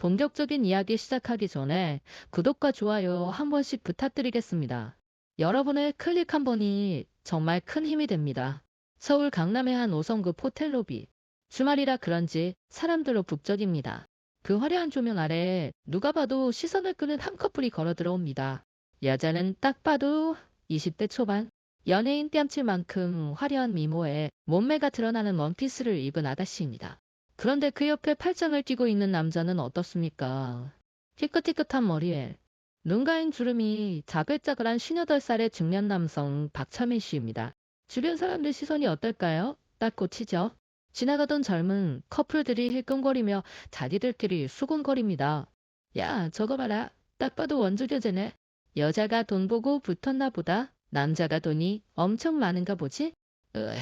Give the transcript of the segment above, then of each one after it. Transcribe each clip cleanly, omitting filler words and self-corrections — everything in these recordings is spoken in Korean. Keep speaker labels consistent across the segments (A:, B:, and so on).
A: 본격적인 이야기 시작하기 전에 구독과 좋아요 한 번씩 부탁드리겠습니다. 여러분의 클릭 한 번이 정말 큰 힘이 됩니다. 서울 강남의 한 5성급 호텔 로비. 주말이라 그런지 사람들로 북적입니다. 그 화려한 조명 아래 누가 봐도 시선을 끄는 한 커플이 걸어 들어옵니다. 여자는 딱 봐도 20대 초반. 연예인 뺨칠 만큼 화려한 미모에 몸매가 드러나는 원피스를 입은 아가씨입니다. 그런데 그 옆에 팔짱을 끼고 있는 남자는 어떻습니까? 삐끗삐끗한 머리에 눈 가인 주름이 자글자글한 58살의 중년 남성 박철민 씨입니다. 주변 사람들 시선이 어떨까요? 딱 꽂히죠? 지나가던 젊은 커플들이 힐끔거리며 자기들끼리 수군거립니다. 야, 저거 봐라. 딱 봐도 원조교제네. 여자가 돈 보고 붙었나 보다. 남자가 돈이 엄청 많은가 보지? 으,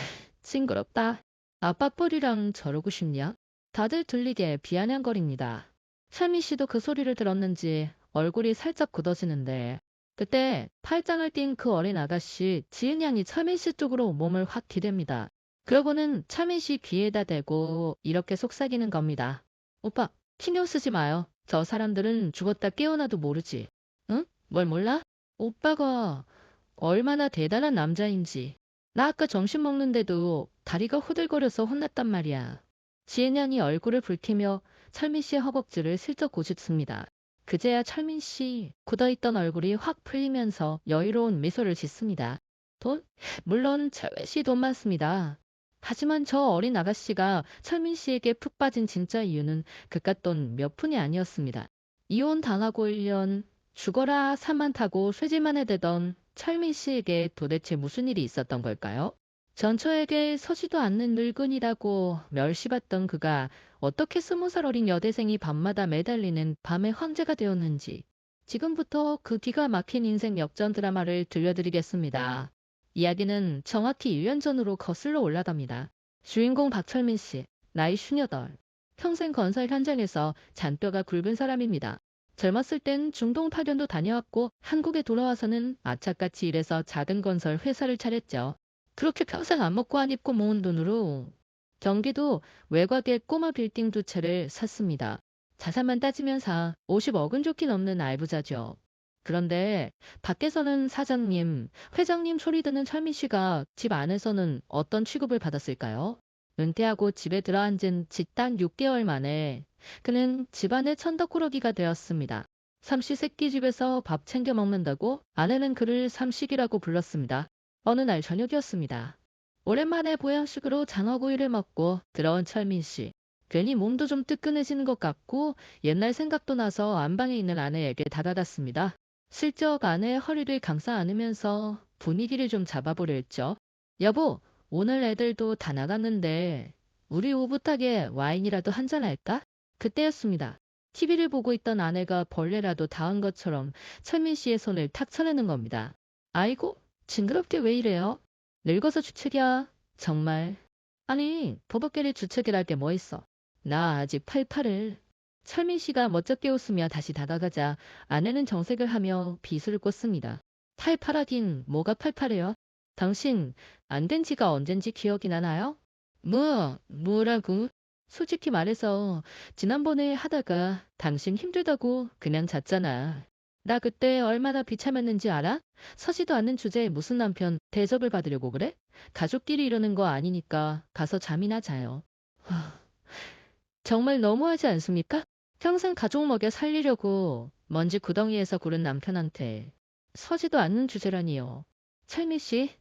A: 징그럽다. 아빠뻘이랑 저러고 싶냐? 다들 들리게 비아냥거립니다. 샤미 씨도 그 소리를 들었는지 얼굴이 살짝 굳어지는데 그때 팔짱을 띈 그 어린 아가씨 지은 양이 차민 씨 쪽으로 몸을 확 기댑니다. 그러고는 차민 씨 귀에다 대고 이렇게 속삭이는 겁니다. 오빠, 신경 쓰지 마요. 저 사람들은 죽었다 깨어나도 모르지. 응? 뭘 몰라? 오빠가 얼마나 대단한 남자인지. 나 아까 점심 먹는데도 다리가 후들거려서 혼났단 말이야. 지은양이 얼굴을 붉히며 철민 씨의 허벅지를 슬쩍 고집습니다. 그제야 철민 씨 굳어있던 얼굴이 확 풀리면서 여유로운 미소를 짓습니다. 돈? 물론 철민 씨 돈 많습니다. 하지만 저 어린 아가씨가 철민 씨에게 푹 빠진 진짜 이유는 그깟 돈 몇 푼이 아니었습니다. 이혼 당하고 1년 죽어라 산만 타고 쇠질만 해대던 철민 씨에게 도대체 무슨 일이 있었던 걸까요? 전처에게 서지도 않는 늙은이라고 멸시받던 그가 어떻게 20살 어린 여대생이 밤마다 매달리는 밤의 황제가 되었는지 지금부터 그 기가 막힌 인생 역전 드라마를 들려드리겠습니다. 이야기는 정확히 1년 전으로 거슬러 올라갑니다. 주인공 박철민 씨, 나이 58, 평생 건설 현장에서 잔뼈가 굵은 사람입니다. 젊었을 땐 중동 파견도 다녀왔고 한국에 돌아와서는 아차같이 일해서 작은 건설 회사를 차렸죠. 그렇게 평생 안 먹고 안 입고 모은 돈으로 경기도 외곽에 꼬마 빌딩 2채를 샀습니다. 자산만 따지면 50억은 좋긴 넘는 알부자죠. 그런데 밖에서는 사장님, 회장님 소리 듣는 철민 씨가 집 안에서는 어떤 취급을 받았을까요? 은퇴하고 집에 들어앉은 지 딱 6개월 만에 그는 집안의 천덕꾸러기가 되었습니다. 삼시세끼 집에서 밥 챙겨 먹는다고 아내는 그를 삼식이라고 불렀습니다. 어느 날 저녁이었습니다. 오랜만에 보양식으로 장어구이를 먹고 들어온 철민 씨. 괜히 몸도 좀 뜨끈해지는 것 같고 옛날 생각도 나서 안방에 있는 아내에게 다가갔습니다. 슬쩍 아내의 허리를 감싸 안으면서 분위기를 좀 잡아보려 했죠. 여보, 오늘 애들도 다 나갔는데 우리 오붓하게 와인이라도 한잔 할까? 그때였습니다. TV를 보고 있던 아내가 벌레라도 닿은 것처럼 철민 씨의 손을 탁 쳐내는 겁니다. 아이고, 징그럽게 왜 이래요? 늙어서 주책이야. 정말. 아니, 버벅게를 주책이랄 게 뭐 있어. 나 아직 88을. 철민 씨가 멋쩍게 웃으며 다시 다가가자 아내는 정색을 하며 비수를 꽂습니다. 88하긴 뭐가 88해요? 당신 안 된 지가 언젠지 기억이 나나요? 뭐라고? 솔직히 말해서 지난번에 하다가 당신 힘들다고 그냥 잤잖아. 나 그때 얼마나 비참했는지 알아? 서지도 않는 주제에 무슨 남편 대접을 받으려고 그래? 가족끼리 이러는 거 아니니까 가서 잠이나 자요. 하, 정말 너무하지 않습니까? 평생 가족 먹여 살리려고 먼지 구덩이에서 구른 남편한테 서지도 않는 주제라니요. 철미 씨,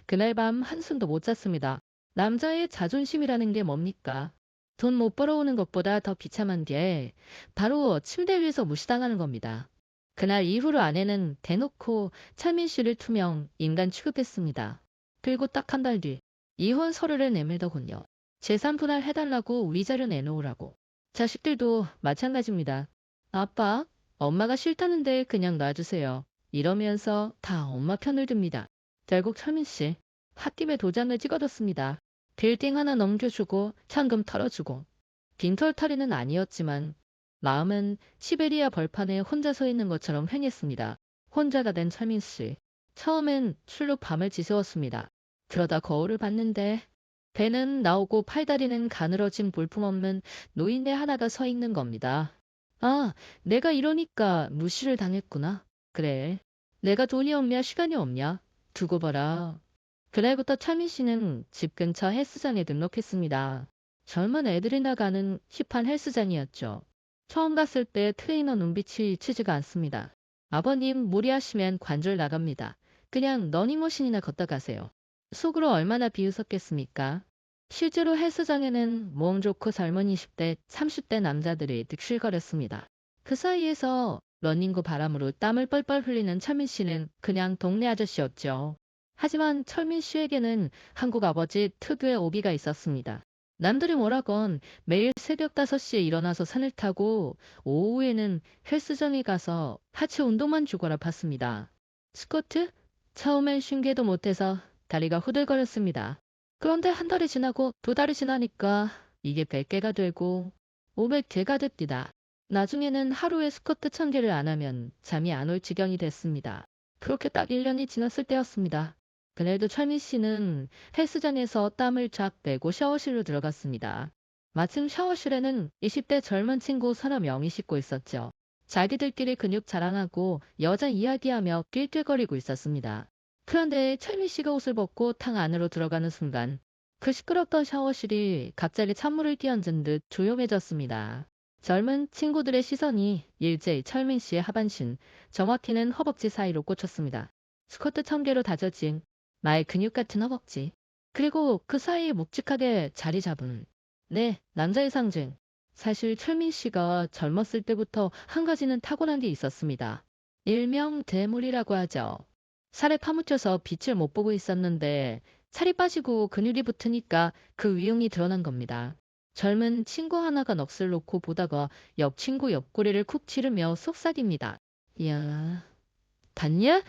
A: 그날 밤 한숨도 못 잤습니다. 남자의 자존심이라는 게 뭡니까? 돈 못 벌어오는 것보다 더 비참한 게 바로 침대 위에서 무시당하는 겁니다. 그날 이후로 아내는 대놓고 철민 씨를 투명 인간 취급했습니다. 그리고 딱 한 달 뒤 이혼 서류를 내밀더군요. 재산 분할 해달라고 위자료 내놓으라고. 자식들도 마찬가지입니다. 아빠, 엄마가 싫다는데 그냥 놔주세요. 이러면서 다 엄마 편을 듭니다. 결국 철민 씨, 홧김에 도장을 찍어뒀습니다. 빌딩 하나 넘겨주고 현금 털어주고. 빈털터리는 아니었지만 마음은 시베리아 벌판에 혼자 서 있는 것처럼 횡했습니다. 혼자가 된 철민 씨. 처음엔 술로 밤을 지새웠습니다. 그러다 거울을 봤는데 배는 나오고 팔다리는 가늘어진 볼품없는 노인네 하나가 서 있는 겁니다. 아, 내가 이러니까 무시를 당했구나. 그래. 내가 돈이 없냐, 시간이 없냐? 두고 봐라. 그날부터 차민 씨는 집 근처 헬스장에 등록했습니다. 젊은 애들이 나가는 힙한 헬스장이었죠. 처음 갔을 때 트레이너 눈빛이 치지가 않습니다. 아버님 무리하시면 관절 나갑니다. 그냥 러닝머신이나 걷다 가세요. 속으로 얼마나 비웃었겠습니까? 실제로 헬스장에는 몸 좋고 젊은 20대, 30대 남자들이 득실거렸습니다. 그 사이에서 러닝구 바람으로 땀을 뻘뻘 흘리는 철민 씨는 그냥 동네 아저씨였죠. 하지만 철민 씨에게는 한국 아버지 특유의 오비가 있었습니다. 남들이 뭐라건 매일 새벽 5시에 일어나서 산을 타고 오후에는 헬스장에 가서 하체 운동만 주거라 팠습니다. 스쿼트? 처음엔 신기도 못해서 다리가 후들거렸습니다. 그런데 한 달이 지나고 두 달이 지나니까 이게 100개가 되고 500개가 됐디다. 나중에는 하루에 스쿼트 1000개를 안 하면 잠이 안 올 지경이 됐습니다. 그렇게 딱 1년이 지났을 때였습니다. 그날도 철민 씨는 헬스장에서 땀을 쫙 빼고 샤워실로 들어갔습니다. 마침 샤워실에는 20대 젊은 친구 서너 명이 씻고 있었죠. 자기들끼리 근육 자랑하고 여자 이야기하며 낄낄거리고 있었습니다. 그런데 철민 씨가 옷을 벗고 탕 안으로 들어가는 순간 그 시끄럽던 샤워실이 갑자기 찬물을 끼얹은 듯 조용해졌습니다. 젊은 친구들의 시선이 일제히 철민 씨의 하반신, 정확히는 허벅지 사이로 꽂혔습니다. 스쿼트 1000개로 다져진 나의 근육 같은 허벅지. 그리고 그 사이에 묵직하게 자리 잡은 네, 남자의 상징. 사실 철민 씨가 젊었을 때부터 한 가지는 타고난 게 있었습니다. 일명 대물이라고 하죠. 살에 파묻혀서 빛을 못 보고 있었는데 살이 빠지고 근육이 붙으니까 그 위용이 드러난 겁니다. 젊은 친구 하나가 넋을 놓고 보다가 옆 친구 옆구리를 쿡 찌르며 속삭입니다. 이야, 봤냐?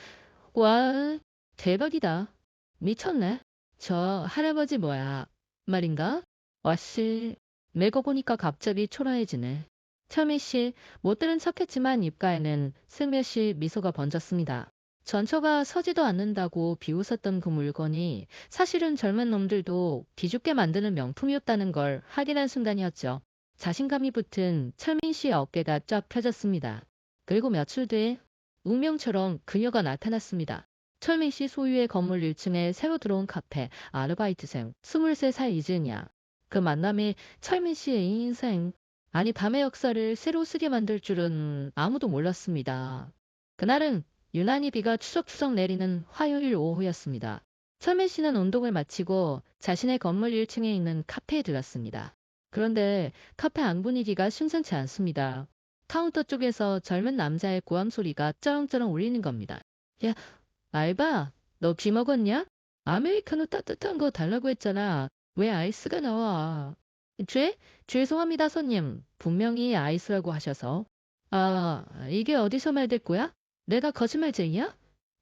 A: 와, 대박이다. 미쳤네. 저 할아버지 뭐야? 말인가? 와씨, 메고 보니까 갑자기 초라해지네. 철민 씨, 못 들은 척했지만 입가에는 슬며시 미소가 번졌습니다. 전처가 서지도 않는다고 비웃었던 그 물건이 사실은 젊은 놈들도 기죽게 만드는 명품이었다는 걸 확인한 순간이었죠. 자신감이 붙은 철민 씨의 어깨가 쫙 펴졌습니다. 그리고 며칠 뒤 운명처럼 그녀가 나타났습니다. 철민 씨 소유의 건물 1층에 새로 들어온 카페 아르바이트생 23살 이즈냐. 그 만남이 철민 씨의 인생, 아니 밤의 역사를 새로 쓰게 만들 줄은 아무도 몰랐습니다. 그날은 유난히 비가 추적추적 내리는 화요일 오후였습니다. 철민 씨는 운동을 마치고 자신의 건물 1층에 있는 카페에 들어갔습니다. 그런데 카페 안 분위기가 순탄치 않습니다. 카운터 쪽에서 젊은 남자의 고함 소리가 쩌렁쩌렁 울리는 겁니다. 야, 알바, 너 비 먹었냐? 아메리카노 따뜻한 거 달라고 했잖아. 왜 아이스가 나와? 죄송합니다, 손님. 분명히 아이스라고 하셔서. 아, 이게 어디서 말될 거야? 내가 거짓말쟁이야?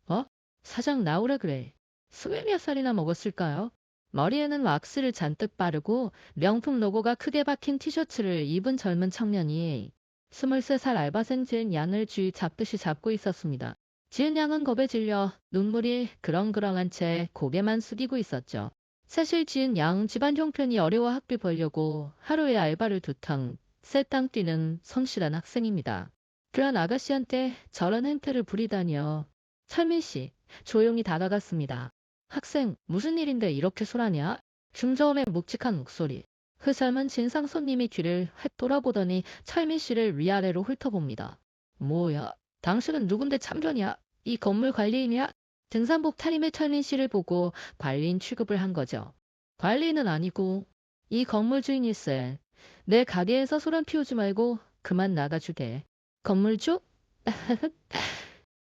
A: 어? 사장 나오라 그래. 스물 몇 살이나 먹었을까요? 머리에는 왁스를 잔뜩 바르고 명품 로고가 크게 박힌 티셔츠를 입은 젊은 청년이 23살 알바생 지은 양을 쥐 잡듯이 잡고 있었습니다. 지은 양은 겁에 질려 눈물이 그렁그렁한 채 고개만 숙이고 있었죠. 사실 지은 양 집안 형편이 어려워 학비 벌려고 하루에 알바를 2탕, 3땅 뛰는 성실한 학생입니다. 그런 아가씨한테 저런 행태를 부리다니요. 철민 씨, 조용히 다가갔습니다. 학생, 무슨 일인데 이렇게 소라냐? 중저음의 묵직한 목소리. 그 젊은 진상 손님이 뒤를 획 돌아보더니 철민 씨를 위아래로 훑어봅니다. 뭐야, 당신은 누군데 참견이야? 이 건물 관리인이야? 등산복 차림의 철민 씨를 보고 관리인 취급을 한 거죠. 관리인은 아니고 이 건물 주인일세. 내 가게에서 소란 피우지 말고 그만 나가주게. 건물주?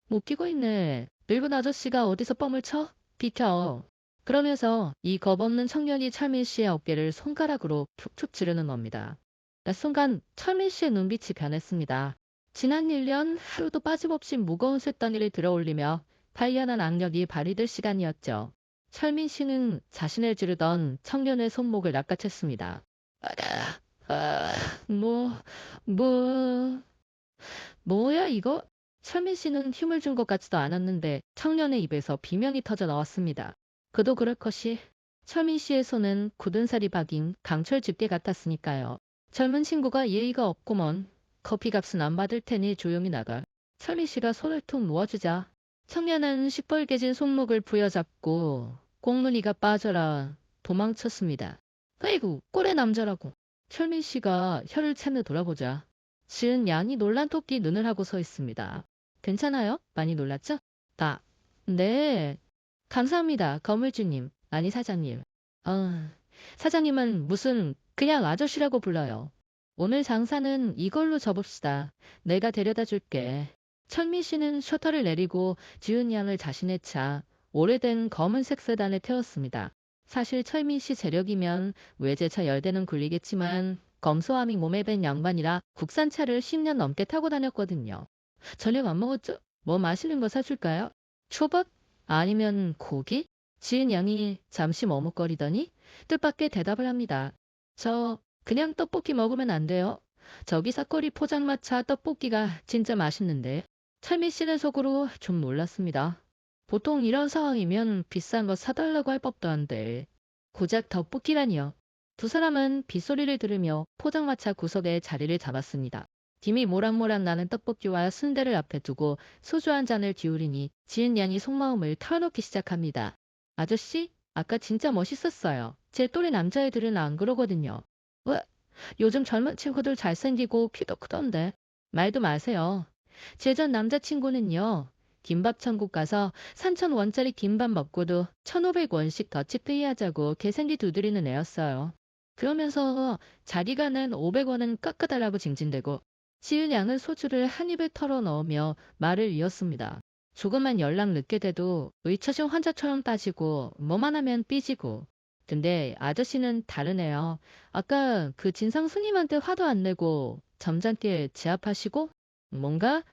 A: 못 끼고 있네. 늙은 아저씨가 어디서 뻥을 쳐? 비켜. 그러면서 이 겁없는 청년이 철민 씨의 어깨를 손가락으로 툭툭 찌르는 겁니다. 그 순간 철민 씨의 눈빛이 변했습니다. 지난 1년 하루도 빠짐없이 무거운 쇳덩이를 들어올리며 단련한 악력이 발휘될 시간이었죠. 철민 씨는 자신을 지르던 청년의 손목을 낚아챘습니다. 뭐, 뭐, 뭐야 이거? 철민 씨는 힘을 준 것 같지도 않았는데 청년의 입에서 비명이 터져 나왔습니다. 그도 그럴 것이. 철민 씨의 손은 굳은 살이 박인 강철 집게 같았으니까요. 젊은 친구가 예의가 없구먼. 커피값은 안 받을 테니 조용히 나가. 철민 씨가 손을 툭 놓아주자 청년은 시뻘개진 손목을 부여잡고 꽁무니가 빠져라 도망쳤습니다. 아이고 꼴의 남자라고. 철민 씨가 혀를 채며 돌아보자 지은 양이 놀란 토끼 눈을 하고 서 있습니다. 괜찮아요? 많이 놀랐죠? 다. 네. 감사합니다. 건물주님. 아니 사장님. 아, 사장님은 무슨 그냥 아저씨라고 불러요. 오늘 장사는 이걸로 접읍시다. 내가 데려다 줄게. 천미 씨는 셔터를 내리고 지은 양을 자신의 차, 오래된 검은색 세단에 태웠습니다. 사실 철민 씨 재력이면 외제차 10대는 굴리겠지만 검소함이 몸에 밴 양반이라 국산차를 10년 넘게 타고 다녔거든요. 저녁 안 먹었죠? 뭐 마시는 거 사줄까요? 초밥? 아니면 고기? 지은 양이 잠시 머뭇거리더니 뜻밖의 대답을 합니다. 저 그냥 떡볶이 먹으면 안 돼요? 저기 사거리 포장마차 떡볶이가 진짜 맛있는데. 철미 씨는 속으로 좀 놀랐습니다. 보통 이런 상황이면 비싼 거 사달라고 할 법도 한데 고작 떡볶이라니요. 두 사람은 빗소리를 들으며 포장마차 구석에 자리를 잡았습니다. 김이 모락모락 나는 떡볶이와 순대를 앞에 두고 소주 한 잔을 기울이니 지은 양이 속마음을 털어놓기 시작합니다. 아저씨, 아까 진짜 멋있었어요. 제 또래 남자애들은 안 그러거든요. 왜? 요즘 젊은 친구들 잘생기고 키도 크던데. 말도 마세요. 제 전 남자친구는요. 김밥 천국 가서 3,000원짜리 김밥 먹고도 1,500원씩 더치페이 하자고 개생기 두드리는 애였어요. 그러면서 자기가 낸 500원은 깎아달라고 징징대고 지은 양은 소주를 한 입에 털어 넣으며 말을 이었습니다. 조금만 연락 늦게 돼도 의처신 환자처럼 따지고 뭐만 하면 삐지고. 근데 아저씨는 다르네요. 아까 그 진상 스님한테 화도 안 내고 점잖게 제압하시고 뭔가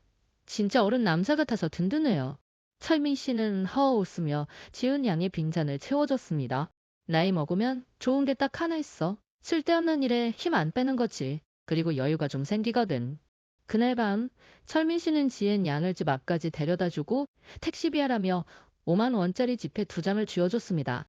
A: 진짜 어른 남자 같아서 든든해요. 철민 씨는 허어 웃으며 지은 양의 빈잔을 채워줬습니다. 나이 먹으면 좋은 게 딱 하나 있어. 쓸데없는 일에 힘 안 빼는 거지. 그리고 여유가 좀 생기거든. 그날 밤 철민 씨는 지은 양을 집 앞까지 데려다주고 택시비 하라며 5만 원짜리 지폐 2장을 쥐어줬습니다.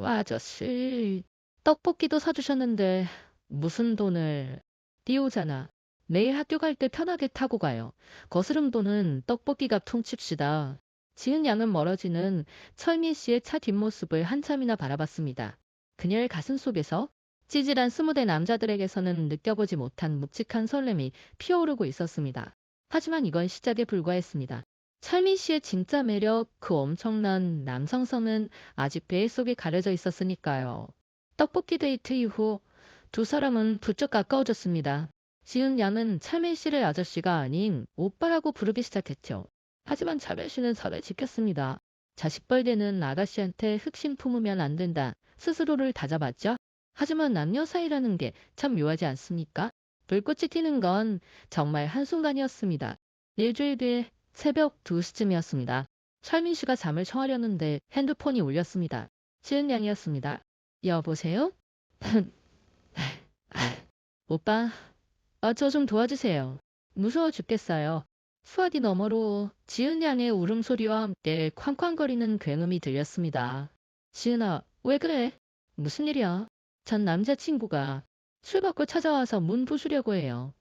A: 아저씨. 떡볶이도 사주셨는데 무슨 돈을 띄우잖아. 내일 학교 갈 때 편하게 타고 가요. 거스름 돈은 떡볶이값 퉁칩시다. 지은 양은 멀어지는 철민 씨의 차 뒷모습을 한참이나 바라봤습니다. 그녀의 가슴 속에서 찌질한 20대 남자들에게서는 느껴보지 못한 묵직한 설렘이 피어오르고 있었습니다. 하지만 이건 시작에 불과했습니다. 철민 씨의 진짜 매력, 그 엄청난 남성성은 아직 배 속에 가려져 있었으니까요. 떡볶이 데이트 이후 두 사람은 부쩍 가까워졌습니다. 지은 양은 철민 씨를 아저씨가 아닌 오빠라고 부르기 시작했죠. 하지만 철민 씨는 선을 지켰습니다. 자식벌되는 아가씨한테 흑심 품으면 안 된다. 스스로를 다잡았죠. 하지만 남녀 사이라는 게 참 묘하지 않습니까? 불꽃이 튀는 건 정말 한순간이었습니다. 일주일 뒤 새벽 2시쯤이었습니다. 철민 씨가 잠을 청하려는데 핸드폰이 울렸습니다. 지은 양이었습니다. 여보세요? 오빠, 저 좀 도와주세요. 무서워 죽겠어요. 수화디 너머로 지은 양의 울음소리와 함께 쾅쾅거리는 굉음이 들렸습니다. 지은아, 왜 그래? 무슨 일이야? 전 남자친구가 술 받고 찾아와서 문 부수려고 해요.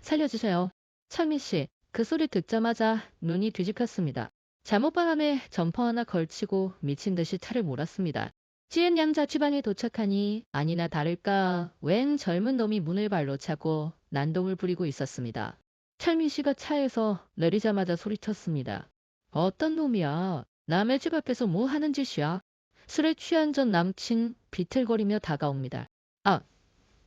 A: 살려주세요. 창민 씨, 그 소리 듣자마자 눈이 뒤집혔습니다. 잠옷 바람에 점퍼 하나 걸치고 미친 듯이 차를 몰았습니다. 지은 양 자취방에 도착하니 아니나 다를까 웬 젊은 놈이 문을 발로 차고 난동을 부리고 있었습니다. 철민 씨가 차에서 내리자마자 소리쳤습니다. 어떤 놈이야? 남의 집 앞에서 뭐 하는 짓이야? 술에 취한 전 남친 비틀거리며 다가옵니다. 아,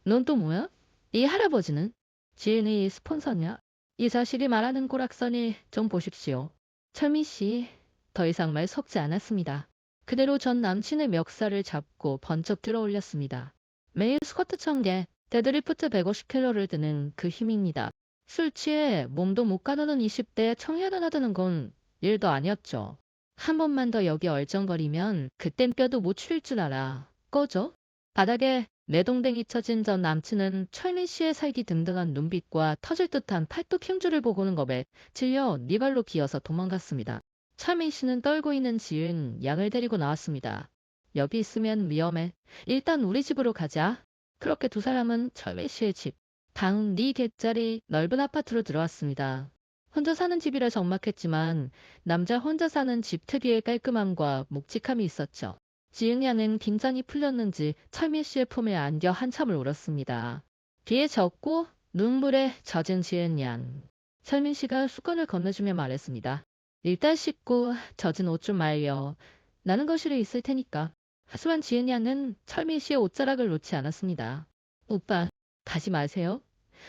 A: 넌 또 뭐야? 이 할아버지는? 지은이 스폰서냐? 이 자식이 말하는 꼬락서니 좀 보십시오. 철민 씨, 더 이상 말 섞지 않았습니다. 그대로 전 남친의 멱살을 잡고 번쩍 들어 올렸습니다. 매일 스쿼트 1000개, 데드리프트 150kg를 드는 그 힘입니다. 술 취해 몸도 못 가누는 20대에 청년 하나 드는 건 일도 아니었죠. 한 번만 더 여기 얼쩡거리면 그땐 뼈도 못 추릴 줄 알아. 꺼져? 바닥에 내동댕이 쳐진 전 남친은 철민 씨의 살기 든든한 눈빛과 터질 듯한 팔뚝 흉주를 보고는 겁에 질려 네 발로 기어서 도망갔습니다. 철민 씨는 떨고 있는 지은 양을 데리고 나왔습니다. 여기 있으면 위험해. 일단 우리 집으로 가자. 그렇게 두 사람은 철민 씨의 집, 방 4개짜리 넓은 아파트로 들어왔습니다. 혼자 사는 집이라 적막했지만 남자 혼자 사는 집 특유의 깔끔함과 묵직함이 있었죠. 지은 양은 긴장이 풀렸는지 철민 씨의 품에 안겨 한참을 울었습니다. 비에 젖고 눈물에 젖은 지은 양. 철민 씨가 수건을 건네주며 말했습니다. 일단 씻고 젖은 옷 좀 말려. 나는 거실에 있을 테니까. 하지만 지은 양은 철민 씨의 옷자락을 놓지 않았습니다. 오빠, 가지 마세요.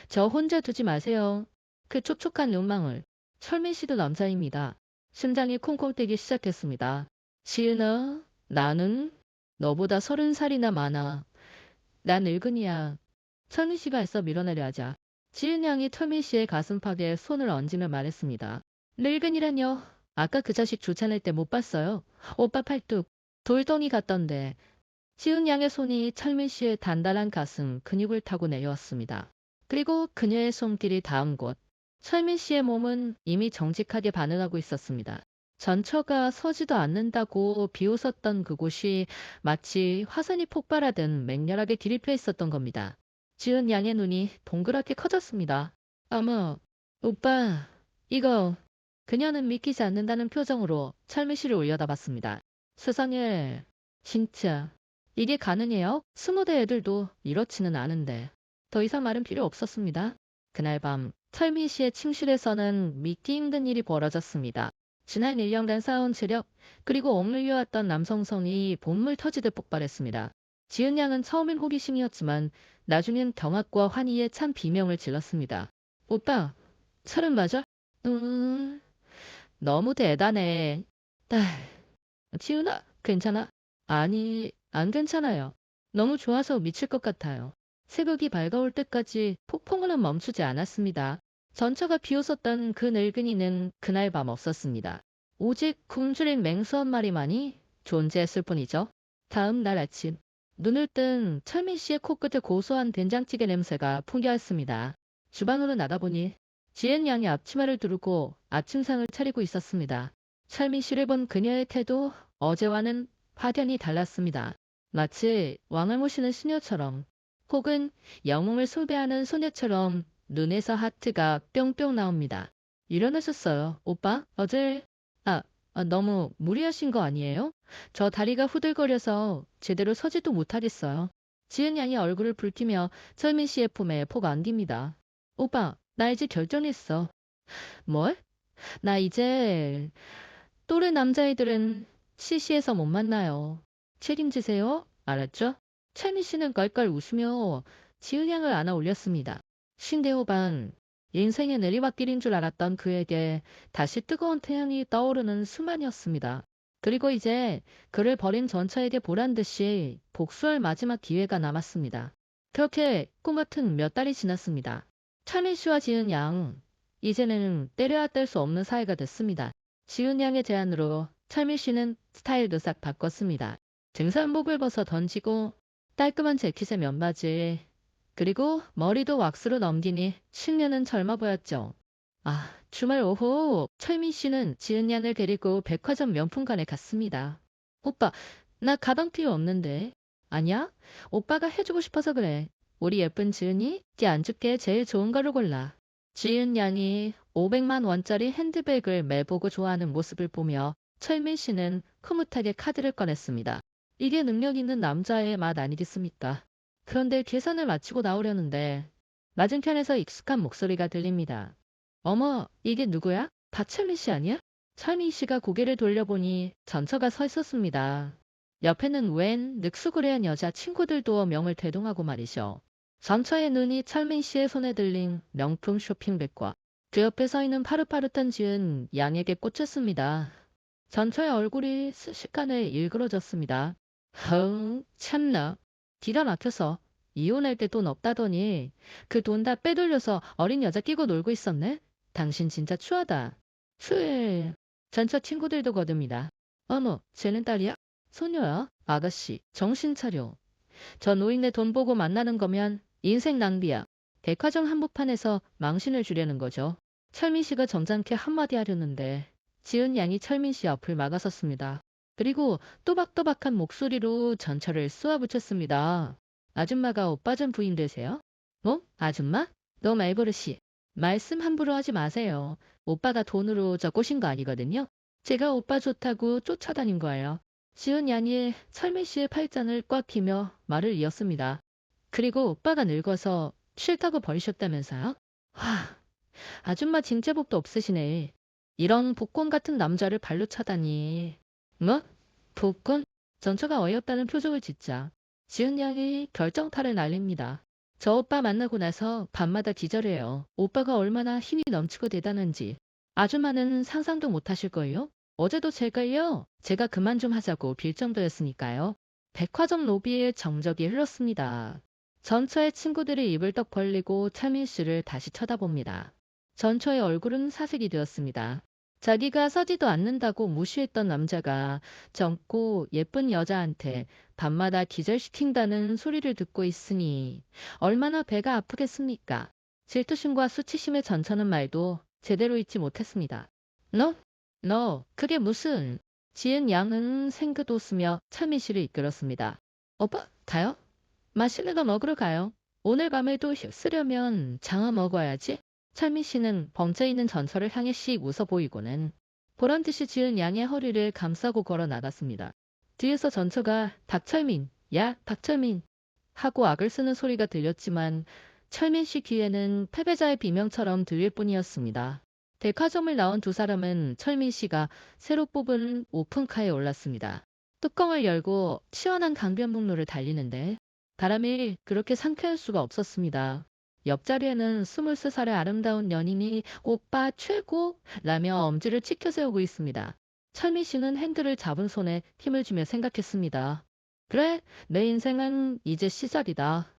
A: 저 혼자 두지 마세요. 그 촉촉한 눈망울. 철민 씨도 남자입니다. 심장이 콩콩 뛰기 시작했습니다. 지은아, 나는 너보다 30살이나 많아. 난 늙은이야. 철민 씨가 애써 밀어내려 하자 지은 양이 철민 씨의 가슴팍에 손을 얹으며 말했습니다. 늙은이라뇨. 아까 그 자식 주차낼 때 못 봤어요. 오빠 팔뚝 돌덩이 같던데. 지은 양의 손이 철민 씨의 단단한 가슴 근육을 타고 내려왔습니다. 그리고 그녀의 손길이 닿은 곳. 철민 씨의 몸은 이미 정직하게 반응하고 있었습니다. 전처가 서지도 않는다고 비웃었던 그곳이 마치 화산이 폭발하듯 맹렬하게 디립혀 있었던 겁니다. 지은 양의 눈이 동그랗게 커졌습니다. 어머, 오빠, 이거. 그녀는 믿기지 않는다는 표정으로 철민 씨를 올려다봤습니다. 세상에, 진짜. 이게 가능해요? 20대 애들도 이렇지는 않은데. 더 이상 말은 필요 없었습니다. 그날 밤 철민 씨의 침실에서는 믿기 힘든 일이 벌어졌습니다. 지난 1년간 쌓아온 체력 그리고 억눌려왔던 남성성이 본물 터지듯 폭발했습니다. 지은 양은 처음엔 호기심이었지만 나중엔 경악과 환희에 찬 비명을 질렀습니다. 오빠, 서른 맞아? 음, 너무 대단해. 딸, 지은아, 괜찮아? 아니, 안 괜찮아요. 너무 좋아서 미칠 것 같아요. 새벽이 밝아올 때까지 폭풍은 멈추지 않았습니다. 전처가 비웃었던 그 늙은이는 그날 밤 없었습니다. 오직 굶주린 맹수 한 마리만이 존재했을 뿐이죠. 다음 날 아침, 눈을 뜬 철민 씨의 코끝에 고소한 된장찌개 냄새가 풍겨왔습니다. 주방으로 나가보니 지은 양이 앞치마를 두르고 아침상을 차리고 있었습니다. 철민 씨를 본 그녀의 태도 어제와는 확연히 달랐습니다. 마치 왕을 모시는 수녀처럼 혹은 영웅을 숭배하는 소녀처럼 눈에서 하트가 뿅뿅 나옵니다. 일어나셨어요, 오빠? 어제 너무 무리하신 거 아니에요? 저 다리가 후들거려서 제대로 서지도 못하겠어요. 지은 양이 얼굴을 붉히며 철민 씨의 품에 폭 안깁니다. 오빠, 나 이제 결정했어. 뭘? 나 이제 또래 남자애들은 CC에서 못 만나요. 책임지세요. 알았죠? 철민 씨는 깔깔 웃으며 지은 양을 안아 올렸습니다. 신대호반 인생의 내리막길인 줄 알았던 그에게 다시 뜨거운 태양이 떠오르는 순간이었습니다. 그리고 이제 그를 버린 전처에게 보란 듯이 복수할 마지막 기회가 남았습니다. 그렇게 꿈 같은 몇 달이 지났습니다. 철민 씨와 지은 양, 이제는 때려야 뗄 수 없는 사이가 됐습니다. 지은 양의 제안으로 철민 씨는 스타일도 싹 바꿨습니다. 등산복을 벗어 던지고 깔끔한 재킷에 면바지 그리고 머리도 왁스로 넘기니 신녀는 젊어 보였죠. 주말 오후 철민 씨는 지은 양을 데리고 백화점 명품관에 갔습니다. 오빠, 나 가방 필요 없는데. 아니야? 오빠가 해주고 싶어서 그래. 우리 예쁜 지은이 걔 안 줄게 제일 좋은 걸로 골라. 지은 양이 500만 원짜리 핸드백을 매보고 좋아하는 모습을 보며 철민 씨는 흐뭇하게 카드를 꺼냈습니다. 이게 능력 있는 남자의 맛 아니겠습니까? 그런데 계산을 마치고 나오려는데 맞은편에서 익숙한 목소리가 들립니다. 어머, 이게 누구야? 박철민 씨 아니야? 철민 씨가 고개를 돌려보니 전처가 서 있었습니다. 옆에는 웬 늑수구레한 여자 친구들도 명을 대동하고 말이죠. 전처의 눈이 철민 씨의 손에 들린 명품 쇼핑백과 그 옆에 서 있는 파릇파릇한 지은 양에게 꽂혔습니다. 전처의 얼굴이 순식간에 일그러졌습니다. 참나. 기가 막혀서 이혼할 때 돈 없다더니 그 돈 다 빼돌려서 어린 여자 끼고 놀고 있었네. 당신 진짜 추하다. 추해. 전처 친구들도 거듭니다. 어머, 쟤는 딸이야? 소녀야? 아가씨, 정신 차려. 저 노인네 돈 보고 만나는 거면 인생 낭비야. 백화점 한복판에서 망신을 주려는 거죠. 철민 씨가 점잖게 한마디 하려는데 지은 양이 철민 씨 앞을 막아섰습니다. 그리고 또박또박한 목소리로 전철을 쏘아붙였습니다. 아줌마가 오빠 전 부인 되세요? 뭐? 아줌마? 너 말버릇이. 말씀 함부로 하지 마세요. 오빠가 돈으로 저 꼬신 거 아니거든요. 제가 오빠 좋다고 쫓아다닌 거예요. 지은 양이 철민 씨의 팔짱을 꽉 끼며 말을 이었습니다. 그리고 오빠가 늙어서 싫다고 버리셨다면서요? 하, 아줌마 진제복도 없으시네. 이런 복권 같은 남자를 발로 차다니. 뭐? 복권? 전처가 어이없다는 표정을 짓자 지은 양이 결정타를 날립니다. 저 오빠 만나고 나서 밤마다 기절해요. 오빠가 얼마나 힘이 넘치고 대단한지 아줌마는 상상도 못하실 거예요. 어제도 제가 그만 좀 하자고 빌 정도였으니까요. 백화점 로비에 정적이 흘렀습니다. 전처의 친구들이 입을 떡 벌리고 차민 씨를 다시 쳐다봅니다. 전처의 얼굴은 사색이 되었습니다. 자기가 서지도 않는다고 무시했던 남자가 젊고 예쁜 여자한테 밤마다 기절시킨다는 소리를 듣고 있으니 얼마나 배가 아프겠습니까? 질투심과 수치심에 전처는 말도 제대로 잊지 못했습니다. 너? 너, 그게 무슨? 지은 양은 생긋 웃으며 차민 씨를 이끌었습니다. 오빠, 가요? 마실래도 먹으러 가요. 오늘 밤에도 쓰려면 장어 먹어야지. 철민 씨는 벙쪄있는 전철을 향해 씩 웃어 보이고는 보란듯이 지은 양의 허리를 감싸고 걸어 나갔습니다. 뒤에서 전처가 닥철민, 야 닥철민 하고 악을 쓰는 소리가 들렸지만 철민 씨 귀에는 패배자의 비명처럼 들릴 뿐이었습니다. 백화점을 나온 두 사람은 철민 씨가 새로 뽑은 오픈카에 올랐습니다. 뚜껑을 열고 시원한 강변북로를 달리는데 바람이 그렇게 상쾌할 수가 없었습니다. 옆자리에는 23살의 아름다운 연인이 오빠 최고! 라며 엄지를 치켜 세우고 있습니다. 철민 씨는 핸들을 잡은 손에 힘을 주며 생각했습니다. 그래, 내 인생은 이제 시작이다.